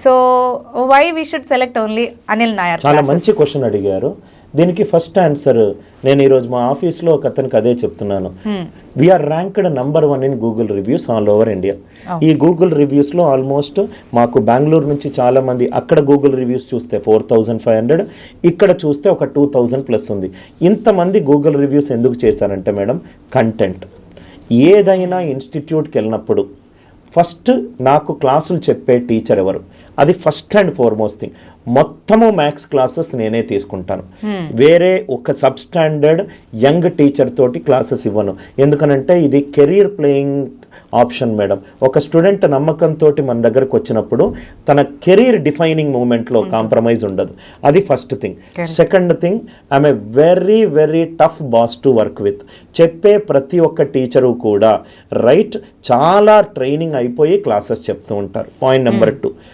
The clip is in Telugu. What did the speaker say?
So why we should select only Anil Nair? చాలా మంచి క్వశ్చన్ అడిగారు. దీనికి ఫస్ట్ ఆన్సర్ నేను ఈరోజు మా ఆఫీస్లో ఒక అతనికి అదే చెప్తున్నాను. We're ranked number 1 in Google reviews all over India. ఈ గూగుల్ రివ్యూస్లో ఆల్మోస్ట్ మాకు బెంగళూరు నుంచి చాలా మంది, అక్కడ గూగుల్ రివ్యూస్ చూస్తే 4500, ఇక్కడ చూస్తే ఒక 2000+ ఉంది. ఇంతమంది గూగుల్ రివ్యూస్ ఎందుకు చేశారంటే మేడం, కంటెంట్. ఏదైనా ఇన్స్టిట్యూట్కి వెళ్ళినప్పుడు ఫస్ట్ నాకు క్లాసులు చెప్పే టీచర్ ఎవరు, అది ఫస్ట్ అండ్ ఫార్మోస్ట్ థింగ్. మొత్తము మ్యాథ్స్ క్లాసెస్ నేనే తీసుకుంటాను. వేరే ఒక సబ్ స్టాండర్డ్ యంగ్ టీచర్ తోటి క్లాసెస్ ఇవ్వను. ఎందుకనంటే ఇది కెరీర్ ప్లేయింగ్ ఆప్షన్ మేడం. ఒక స్టూడెంట్ నమ్మకంతో మన దగ్గరకు వచ్చినప్పుడు తన కెరీర్ డిఫైనింగ్ మూమెంట్లో కాంప్రమైజ్ ఉండదు. అది first thing. Second thing, I'm a very very tough boss to work with. చెప్పే ప్రతి ఒక్క టీచరు కూడా చాలా ట్రైనింగ్ అయిపోయి క్లాసెస్ చెప్తూ ఉంటారు. Point number 2.